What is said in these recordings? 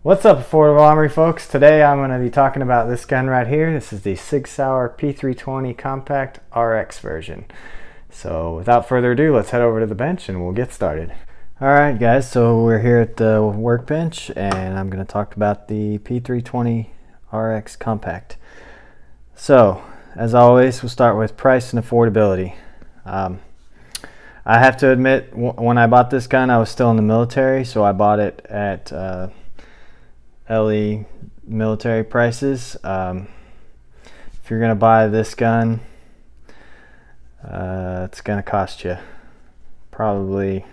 What's up, affordable armory folks? Today I'm going to be talking about this gun right here. This is the Sig Sauer P320 Compact RX version. So without further ado, let's head over to the bench and we'll get started. Alright guys, so we're here at the workbench and I'm going to talk about the P320 RX Compact. So as always, we'll start with price and affordability. I have to admit, when I bought this gun I was still in the military, so I bought it at LE military prices. If you're gonna buy this gun, it's gonna cost you probably,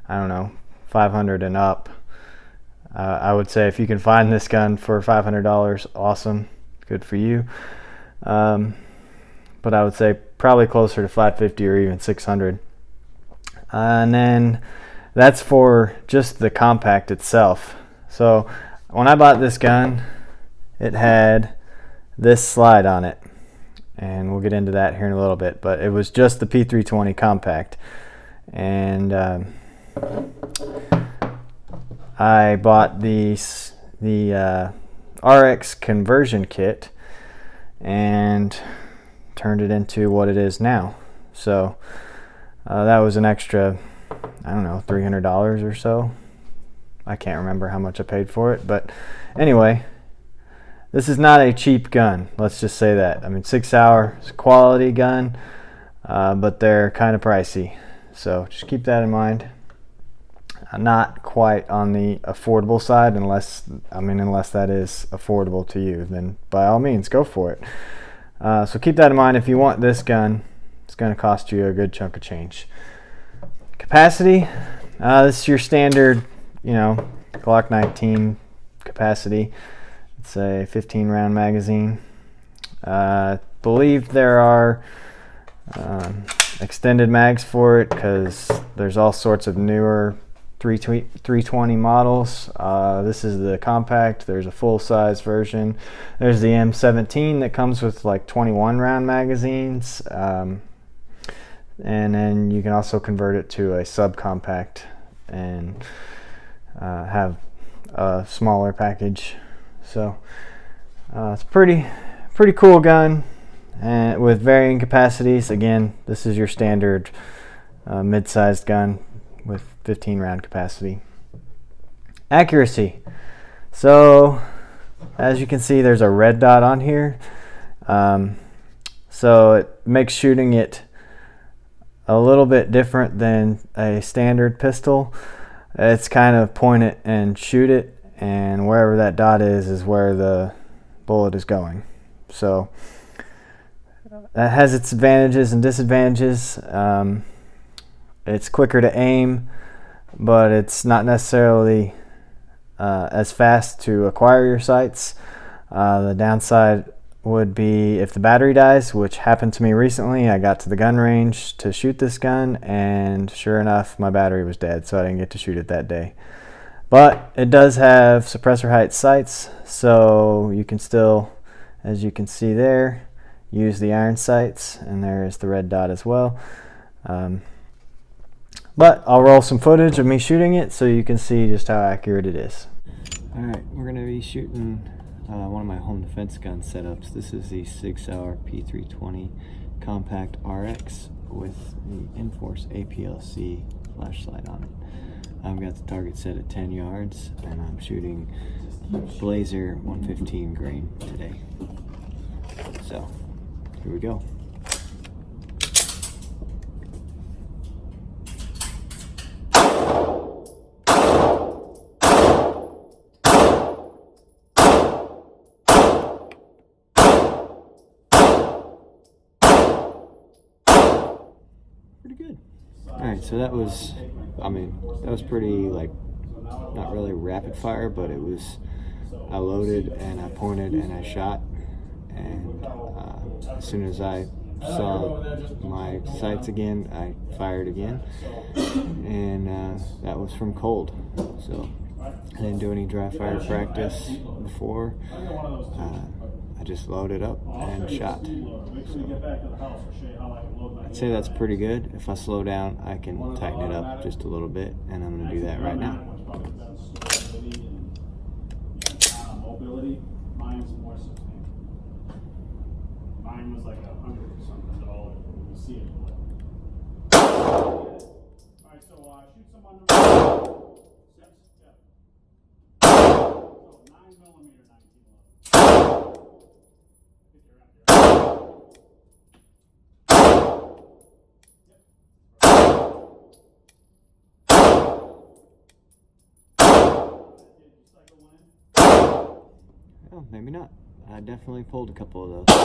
I don't know, $500 and up. I would say if you can find this gun for $500, awesome, good for you. But I would say probably closer to $550 or even $600. And then that's for just the compact itself. So when I bought this gun, it had this slide on it, and we'll get into that here in a little bit, but it was just the P320 compact. And I bought the RX conversion kit and turned it into what it is now. So that was an extra, I don't know, $300 or so. I can't remember how much I paid for it, but anyway, this is not a cheap gun, let's just say that. I mean, Sig Sauer is a quality gun, but they're kind of pricey, so just keep that in mind. Not quite on the affordable side, unless that is affordable to you, then by all means go for it. So keep that in mind. If you want this gun, it's going to cost you a good chunk of change. Capacity, this is your standard, Glock 19 capacity. It's a 15 round magazine. I believe there are extended mags for it because there's all sorts of newer 320 models. This is the compact. There's a full size version. There's the M17 that comes with like 21 round magazines. And then you can also convert it to a subcompact and have a smaller package. So it's pretty cool gun, and with varying capacities. Again, this is your standard mid-sized gun with 15 round capacity. Accuracy. So as you can see, there's a red dot on here, so it makes shooting it a little bit different than a standard pistol. It's kind of point it and shoot it, and wherever that dot is where the bullet is going. So that has its advantages and disadvantages. It's quicker to aim, but it's not necessarily as fast to acquire your sights. The downside would be if the battery dies, which happened to me recently. I got to the gun range to shoot this gun, and sure enough, my battery was dead, so I didn't get to shoot it that day. But it does have suppressor height sights, so you can still, as you can see there, use the iron sights, and there is the red dot as well. But I'll roll some footage of me shooting it so you can see just how accurate it is. Alright, we're going to be shooting one of my home defense gun setups. This is the Sig Sauer P320 Compact RX with the Enforce APLC flashlight on it. I've got the target set at 10 yards and I'm shooting Blazer 115 grain today. So here we go. Pretty good. Alright, so that was, that was pretty, not really rapid fire, but it was, I loaded and I pointed and I shot, and as soon as I saw my sights again, I fired again, and that was from cold. So I didn't do any dry fire practice before. I just loaded up and shot. So I'd say that's pretty good. If I slow down, I can tighten it up just a little bit, and I'm going to do that right now. was like $100 or something when you see it. Alright, so shoot some on number 6. Yeah. So 9mm 1911. I think you're out there. Oh, maybe not. I definitely pulled a couple of those.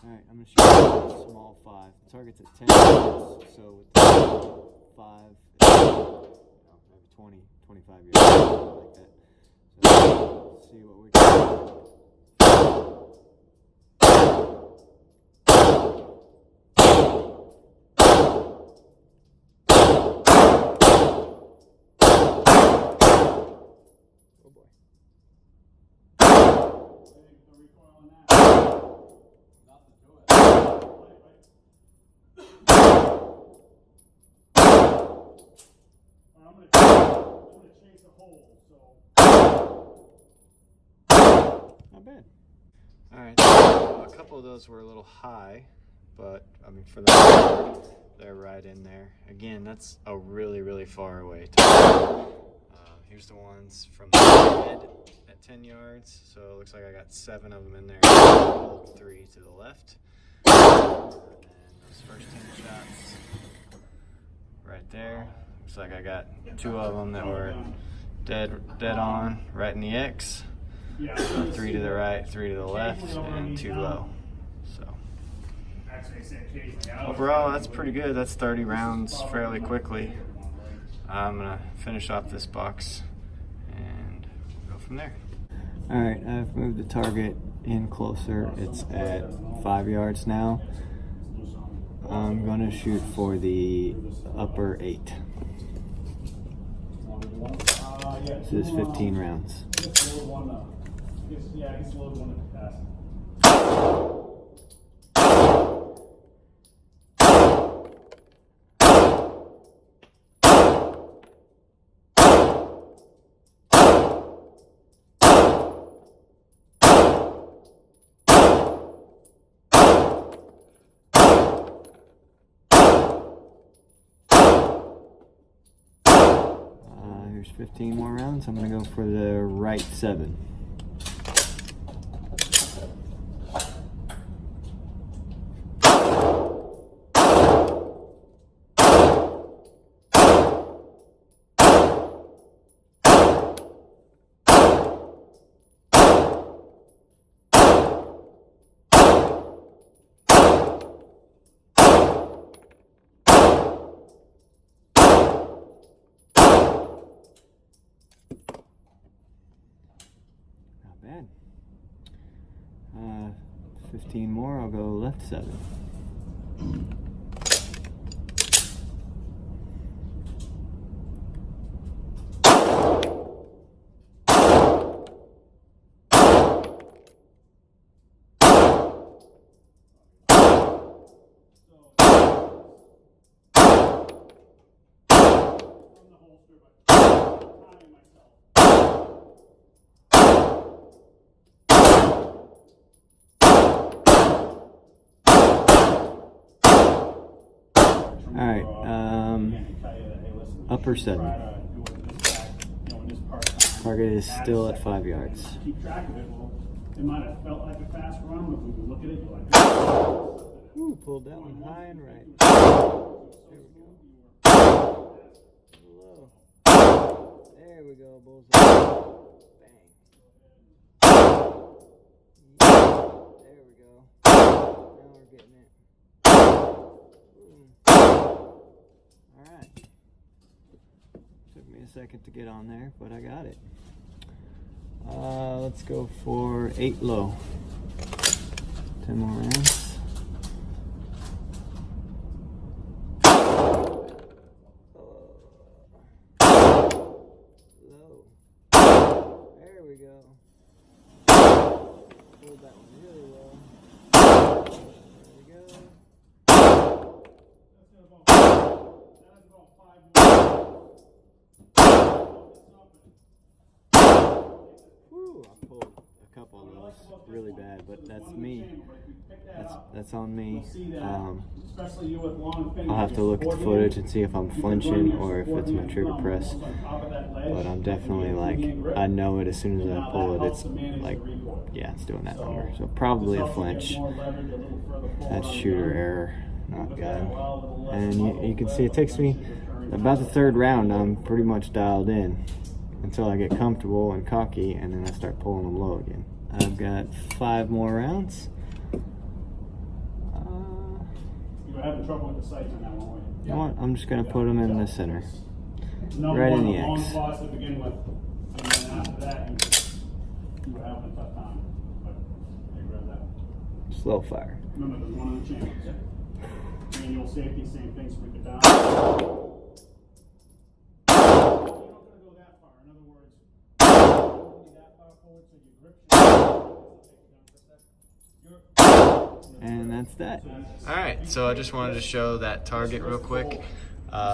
Alright, I'm going to shoot a small 5. The target's at 10 yards, so with the 5, maybe 20, 25 yards, something like that. So let's see what we can do. Not bad. Alright, so a couple of those were a little high, but I mean for the most part, they're right in there. Again, that's a really far away target. Here's the ones from the head at 10 yards, so it looks like I got 7 of them in there. 3 to the left. And then those first 10 shots right there. Looks like I got 2 of them that were dead on, right in the X. 3 to the right, 3 to the left, and 2 low. So overall, that's pretty good. That's 30 rounds fairly quickly. I'm gonna finish off this box and go from there. Alright, I've moved the target in closer. It's at 5 yards now. I'm gonna shoot for the upper 8. This is 15 rounds. Yeah, I just loaded one at the fast. Here's 15 more rounds. I'm going to go for the right 7. Bad. 15 more, I'll go left 7. Alright, upper 7. Target is still at 5 yards. Keep track of it. Well, it might have felt like a fast run, but when you look at it, you're like, ooh, pulled that one high and right. There we go. Bullseye. Bang. There we go. Now we're getting it. Alright. Took me a second to get on there, but I got it. Let's go for 8 low. 10 more rounds. Low. There we go. Pulled that one really low. There we go. That's about 5 more. Whew, I pulled a couple of really bad, but that's me. That's on me. I'll have to look at the footage and see if I'm flinching or if it's my trigger press. But I'm definitely like, I know it as soon as I pull it. It's like, yeah, it's doing that number. So probably a flinch. That's shooter error, not good. And you can see it takes me about the third round. I'm pretty much dialed in until I get comfortable and cocky, and then I start pulling them low again. I've got 5 more rounds. You were having trouble with the sights on that one, weren't you? You know what? I'm just going to put them in the center. Number Right one, in the long X. pause to begin with, and then after that, you were having a tough time. But they grabbed that one. Slow fire. Remember, there's one on the channels. Manual safety, same thing, sweep it down. You're not going to go that far. In other words, that far forward so your grip And that's that. Alright, so I just wanted to show that target real quick.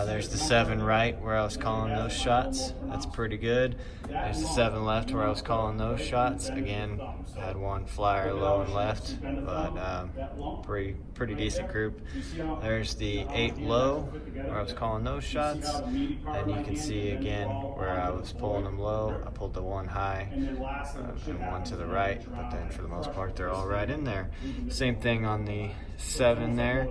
There's the 7 right where I was calling those shots. That's pretty good. There's the 7 left where I was calling those shots. Again, I had one flyer low and left, but pretty decent group. There's the 8 low where I was calling those shots. And you can see again where I was pulling them low. I pulled the 1 high and 1 to the right, but then for the most part they're all right in there. Same thing on the 7 there.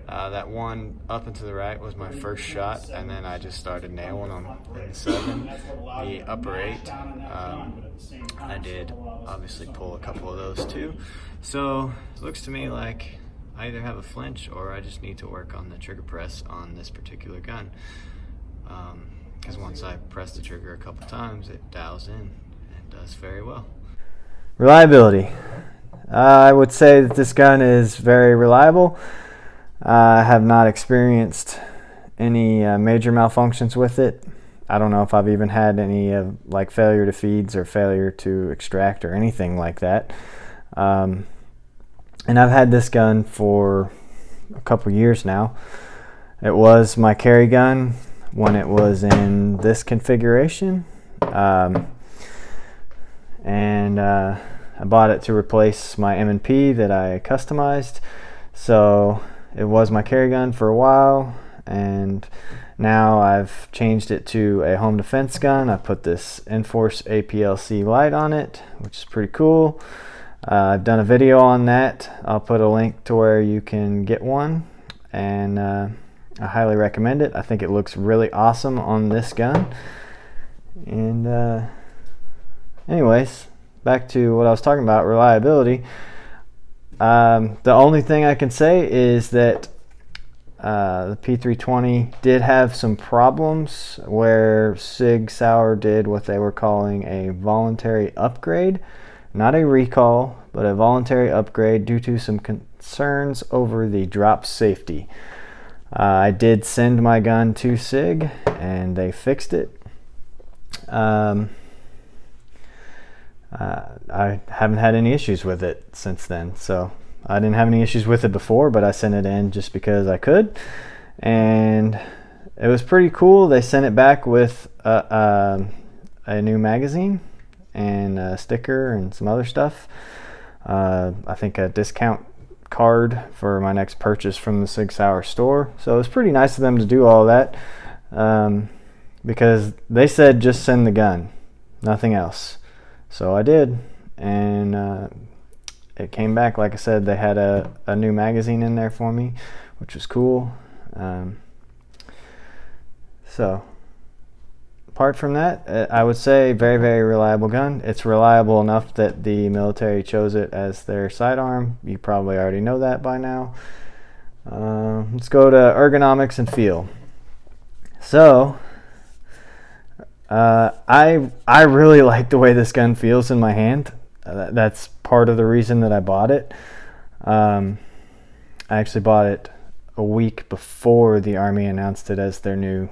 That 1 up and to the right was my first shot, and then I just started nailing them in the 7. The upper 8, I did obviously pull a couple of those too. So it looks to me like I either have a flinch or I just need to work on the trigger press on this particular gun. Because once I press the trigger a couple times, it dials in and does very well. Reliability. I would say that this gun is very reliable. I have not experienced any major malfunctions with it. I don't know if I've even had any like failure to feeds or failure to extract or anything like that. And I've had this gun for a couple years now. It was my carry gun when it was in this configuration. I bought it to replace my M&P that I customized. So it was my carry gun for a while, and now I've changed it to a home defense gun. I put this Enforce APLC light on it, which is pretty cool. I've done a video on that. I'll put a link to where you can get one, and I highly recommend it. I think it looks really awesome on this gun. And anyways, back to what I was talking about, reliability. The only thing I can say is that the P320 did have some problems where Sig Sauer did what they were calling a voluntary upgrade. Not a recall, but a voluntary upgrade due to some concerns over the drop safety. I did send my gun to Sig and they fixed it. I haven't had any issues with it since then. So I didn't have any issues with it before, but I sent it in just because I could, and it was pretty cool. They sent it back with a new magazine and a sticker and some other stuff. I think a discount card for my next purchase from the Sig Sauer store. So it was pretty nice of them to do all that, because they said just send the gun, nothing else. So I did, and it came back. Like I said, they had a new magazine in there for me, which was cool. So apart from that, I would say very, very reliable gun. It's reliable enough that the military chose it as their sidearm. You probably already know that by now. Let's go to ergonomics and feel. So I really like the way this gun feels in my hand. That's part of the reason that I bought it. I actually bought it a week before the Army announced it as their new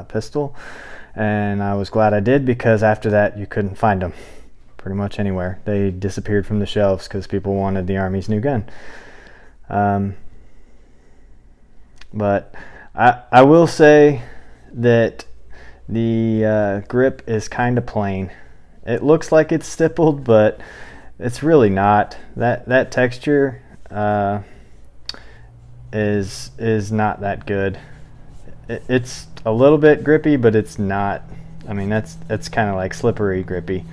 pistol, and I was glad I did, because after that you couldn't find them pretty much anywhere. They disappeared from the shelves because people wanted the Army's new gun. But I will say that the grip is kind of plain. It looks like it's stippled, but it's really not. That texture is not that good. It's a little bit grippy, but it's not. I mean, that's kind of like slippery grippy.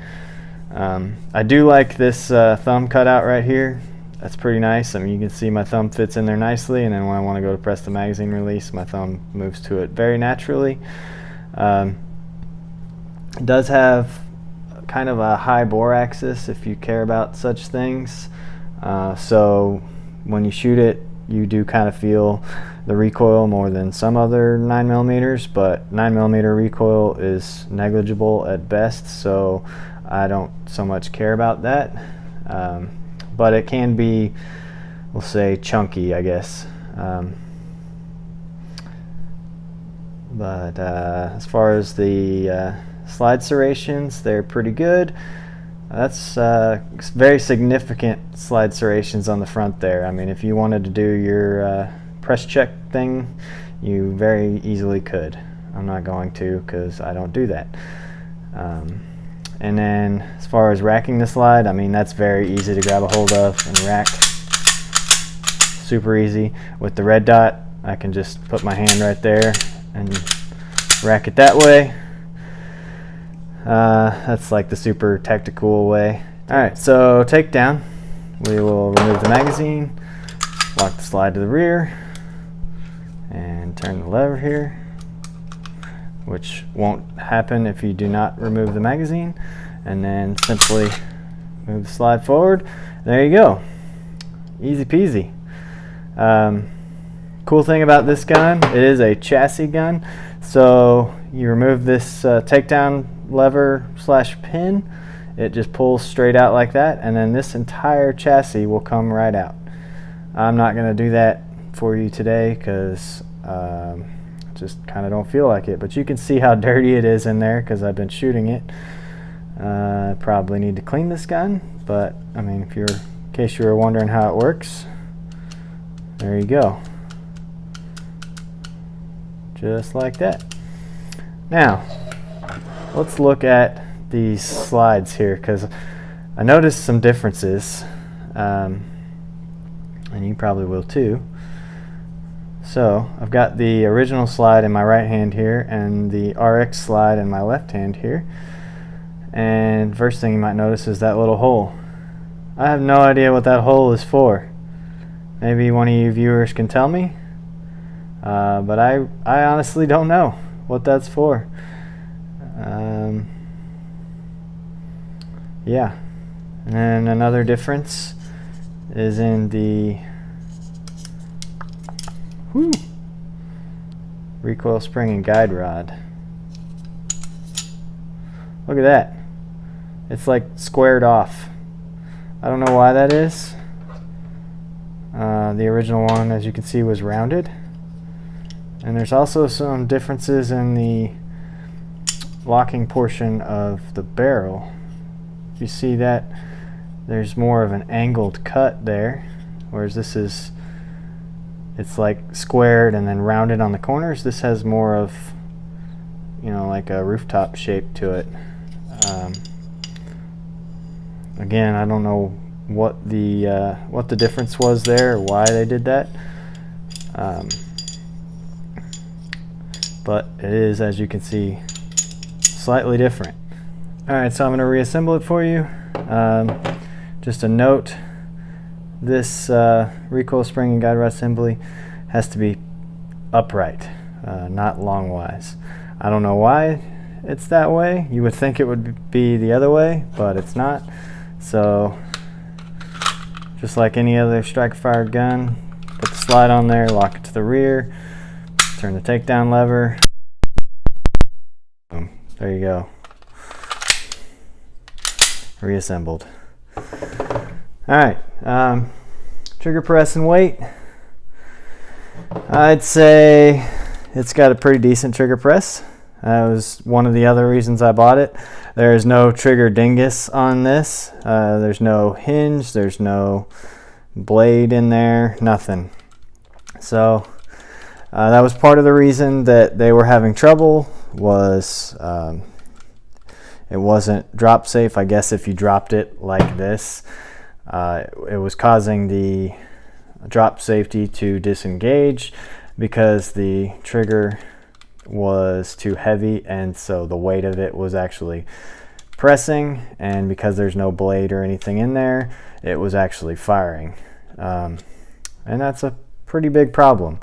I do like this thumb cutout right here. That's pretty nice. I mean, you can see my thumb fits in there nicely, and then when I want to go to press the magazine release, my thumb moves to it very naturally. It does have kind of a high bore axis if you care about such things. So when you shoot it, you do kind of feel the recoil more than some other 9mm, but 9mm recoil is negligible at best, so I don't so much care about that. But it can be, we'll say, chunky, I guess. But as far as the slide serrations, they're pretty good. That's very significant slide serrations on the front there. I mean, if you wanted to do your press check thing, you very easily could. I'm not going to, because I don't do that. And then as far as racking the slide, I mean, that's very easy to grab a hold of and rack. Super easy. With the red dot, I can just put my hand right there and rack it that way. That's like the super tactical way. Alright, so takedown. We will remove the magazine, lock the slide to the rear, and turn the lever here, which won't happen if you do not remove the magazine, and then simply move the slide forward. There you go. Easy peasy. Cool thing about this gun, it is a chassis gun, so you remove this takedown lever / pin, it just pulls straight out like that, and then this entire chassis will come right out. I'm not going to do that for you today because just kind of don't feel like it, but you can see how dirty it is in there because I've been shooting it. Probably need to clean this gun, but I mean, in case you were wondering how it works, there you go, just like that. Now let's look at these slides here, because I noticed some differences, and you probably will too. So I've got the original slide in my right hand here and the RX slide in my left hand here, and first thing you might notice is that little hole. I have no idea what that hole is for. Maybe one of you viewers can tell me, but I honestly don't know what that's for. Yeah, and then another difference is in the recoil spring and guide rod. Look at that. It's like squared off. I don't know why that is. The original one, as you can see, was rounded. And there's also some differences in the locking portion of the barrel. If you see that, there's more of an angled cut there, whereas this is, it's like squared and then rounded on the corners. This has more of, you know, like a rooftop shape to it. Again, I don't know what the difference was there, or why they did that. But it is, as you can see, slightly different. Alright, so I'm going to reassemble it for you. Just a note, this recoil spring and guide rod assembly has to be upright, not longwise. I don't know why it's that way. You would think it would be the other way, but it's not. So just like any other striker-fired gun, put the slide on there, lock it to the rear, turn the takedown lever. Boom. There you go. Reassembled. Alright, trigger press and weight. I'd say it's got a pretty decent trigger press. That was one of the other reasons I bought it. There's no trigger dingus on this. There's no hinge, there's no blade in there, nothing. So that was part of the reason that they were having trouble, was It wasn't drop safe. I guess if you dropped it like this, it was causing the drop safety to disengage because the trigger was too heavy, and so the weight of it was actually pressing, and because there's no blade or anything in there, it was actually firing, and that's a pretty big problem.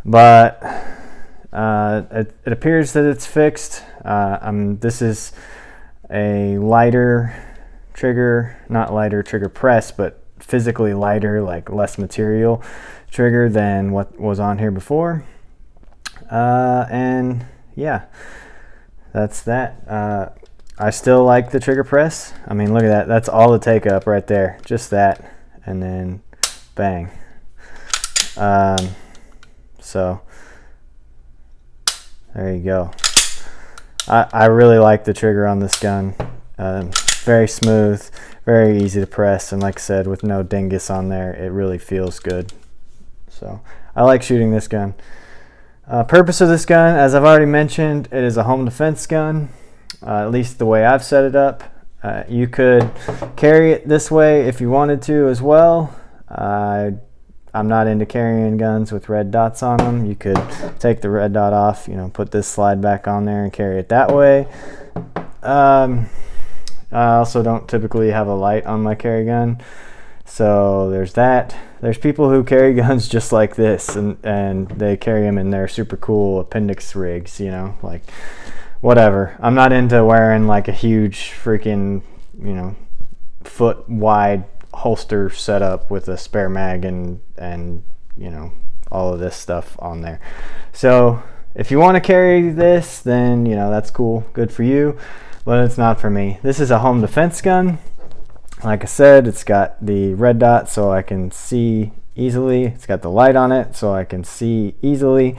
But it appears that it's fixed. This is a lighter trigger, not lighter trigger press, but physically lighter, like less material trigger than what was on here before. And yeah, that's that. I still like the trigger press. I mean, look at that. That's all the take up right there. Just that, and then bang. So there you go. I really like the trigger on this gun. Very smooth, very easy to press, and like I said, with no dingus on there, it really feels good. So I like shooting this gun. Purpose of this gun, as I've already mentioned, it is a home defense gun, at least the way I've set it up. You could carry it this way if you wanted to as well. I'm not into carrying guns with red dots on them. You could take the red dot off, put this slide back on there and carry it that way. I also don't typically have a light on my carry gun, so there's that. There's people who carry guns just like this, and they carry them in their super cool appendix rigs, like whatever. I'm not into wearing like a huge freaking, foot wide holster setup with a spare mag and all of this stuff on there. So if you want to carry this, then that's cool, good for you, but it's not for me. This is a home defense gun. Like I said, it's got the red dot so I can see easily. It's got the light on it so I can see easily.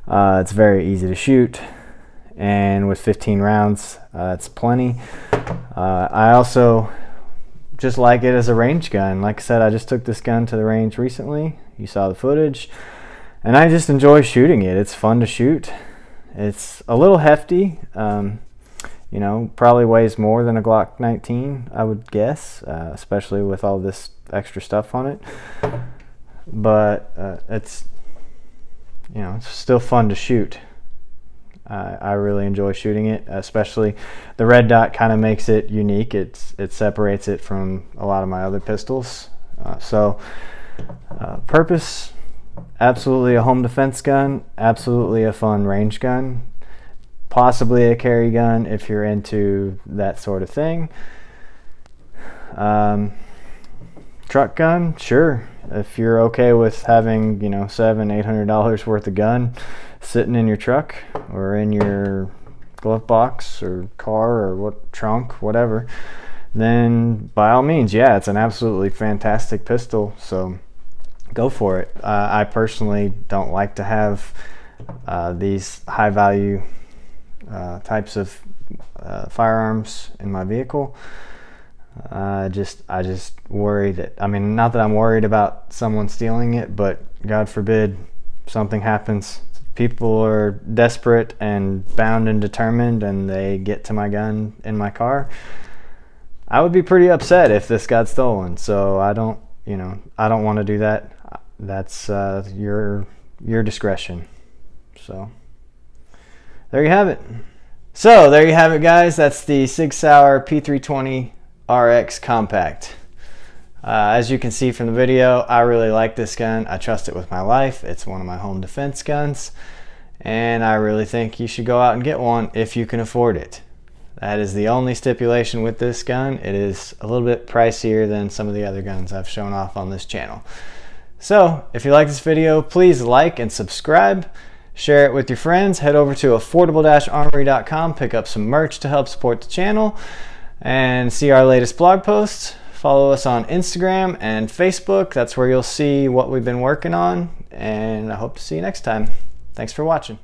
It's very easy to shoot, and with 15 rounds, it's plenty. I also just like it as a range gun. Like I said, I just took this gun to the range recently. You saw the footage, and I just enjoy shooting it. It's fun to shoot. It's a little hefty. Probably weighs more than a Glock 19, I would guess, especially with all this extra stuff on it. But it's still fun to shoot. I really enjoy shooting it, especially the red dot kind of makes it unique. It separates it from a lot of my other pistols. Purpose, absolutely a home defense gun, absolutely a fun range gun, possibly a carry gun if you're into that sort of thing. Truck gun, sure. If you're okay with having $700-800 worth of gun sitting in your truck or in your glove box or car or trunk, whatever, then by all means, yeah, it's an absolutely fantastic pistol, so go for it. I personally don't like to have these high value types of firearms in my vehicle. I just worry that, not that I'm worried about someone stealing it, but God forbid something happens. People are desperate and bound and determined, and they get to my gun in my car. I would be pretty upset if this got stolen. So I don't want to do that. That's your discretion. So there you have it. So there you have it, guys. That's the Sig Sauer P320RX Compact. As you can see from the video, I really like this gun. I trust it with my life. It's one of my home defense guns, and I really think you should go out and get one if you can afford it. That is the only stipulation with this gun. It is a little bit pricier than some of the other guns I've shown off on this channel. So if you like this video, please like and subscribe. Share it with your friends. Head over to affordable-armory.com, pick up some merch to help support the channel, and see our latest blog posts. Follow us on Instagram and Facebook. That's where you'll see what we've been working on, and I hope to see you next time. Thanks for watching.